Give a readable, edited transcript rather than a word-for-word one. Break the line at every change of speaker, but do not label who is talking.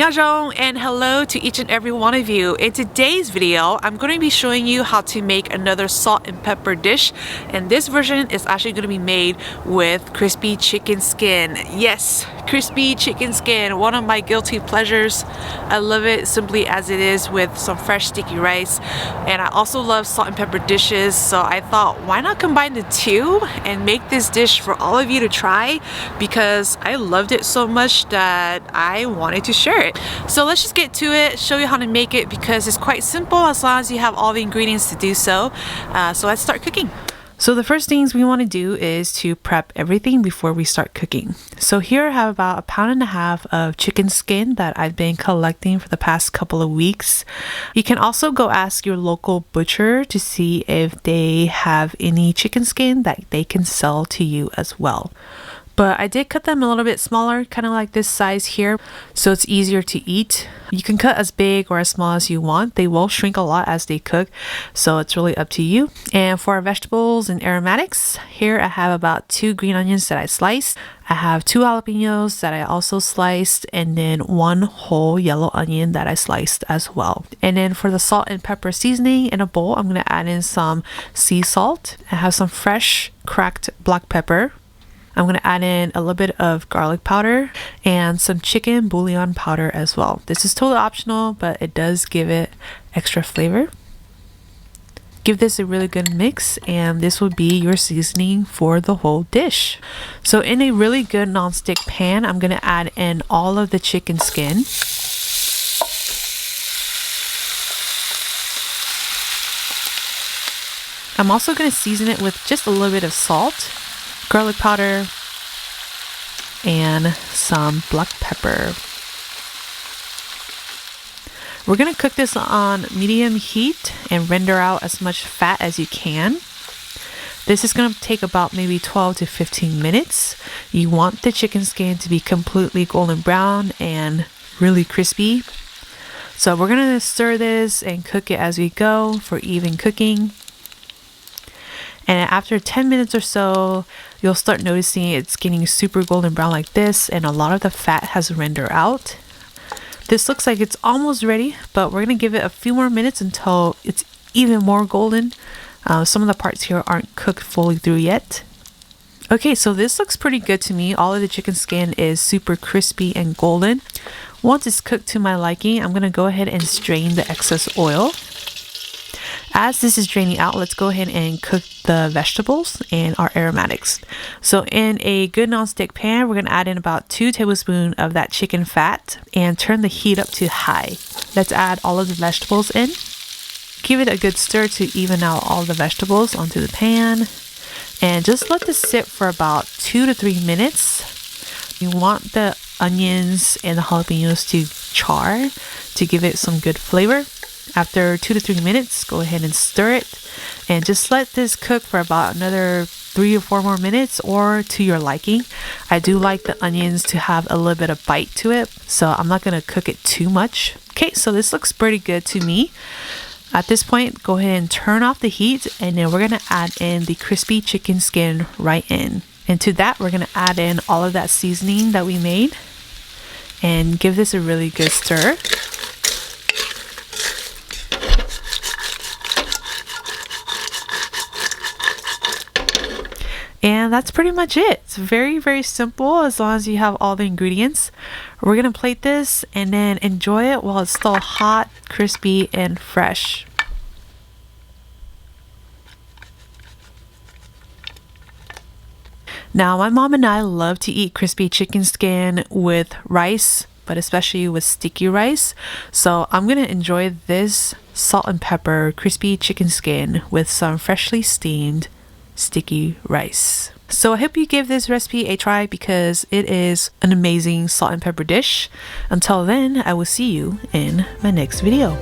Annyeonghaseyo and hello to each and every one of you. In today's video, I'm going to be showing you how to make another salt and pepper dish, and this version is actually going to be made with crispy chicken skin. Yes, crispy chicken skin, one of my guilty pleasures. I love it simply as it is with some fresh sticky rice, and I also love salt and pepper dishes, so I thought why not combine the two and make this dish for all of you to try, because I loved it so much that I wanted to share it. So let's just get to it, show you how to make it, because it's quite simple as long as you have all the ingredients to do so. So let's start cooking. So the first things we want to do is to prep everything before we start cooking. So here I have about 1.5 pounds of chicken skin that I've been collecting for the past couple of weeks. You can also go ask your local butcher to see if they have any chicken skin that they can sell to you as well. But I did cut them a little bit smaller, kind of like this size here, so it's easier to eat. You can cut as big or as small as you want. They will shrink a lot as they cook, so it's really up to you. And for our vegetables and aromatics, here I have about 2 green onions that I sliced. I have 2 jalapenos that I also sliced, and then 1 whole yellow onion that I sliced as well. And then for the salt and pepper seasoning in a bowl, I'm going to add in some sea salt. I have some fresh cracked black pepper. I'm going to add in a little bit of garlic powder and some chicken bouillon powder as well. This is totally optional, but it does give it extra flavor. Give this a really good mix, and this will be your seasoning for the whole dish. So in a really good non-stick pan, I'm going to add in all of the chicken skin. I'm also going to season it with just a little bit of salt, garlic powder, and some black pepper. We're going to cook this on medium heat and render out as much fat as you can. This is going to take about maybe 12 to 15 minutes. You want the chicken skin to be completely golden brown and really crispy. So we're going to stir this and cook it as we go for even cooking. And after 10 minutes or so, you'll start noticing it's getting super golden brown like this, and a lot of the fat has rendered out. This looks like it's almost ready, but we're going to give it a few more minutes until it's even more golden. Some of the parts here aren't cooked fully through yet. Okay, so this looks pretty good to me. All of the chicken skin is super crispy and golden. Once it's cooked to my liking, I'm going to go ahead and strain the excess oil. As this is draining out, let's go ahead and cook the vegetables and our aromatics. So in a good non-stick pan, we're going to add in about 2 tablespoons of that chicken fat and turn the heat up to high. Let's add all of the vegetables in. Give it a good stir to even out all the vegetables onto the pan. And just let this sit for about 2 to 3 minutes. You want the onions and the jalapenos to char to give it some good flavor. After 2 to 3 minutes, go ahead and stir it and just let this cook for about another 3 or 4 more minutes, or to your liking. I do like the onions to have a little bit of bite to it, so I'm not going to cook it too much. Okay, so this looks pretty good to me. At this point, go ahead and turn off the heat, and then we're going to add in the crispy chicken skin right in. And to that, we're going to add in all of that seasoning that we made and give this a really good stir. And that's pretty much it. It's very, very simple as long as you have all the ingredients. We're going to plate this and then enjoy it while it's still hot, crispy, and fresh. Now, my mom and I love to eat crispy chicken skin with rice, but especially with sticky rice. So I'm going to enjoy this salt and pepper crispy chicken skin with some freshly steamed sticky rice. So I hope you give this recipe a try, because it is an amazing salt and pepper dish. Until then, I will see you in my next video.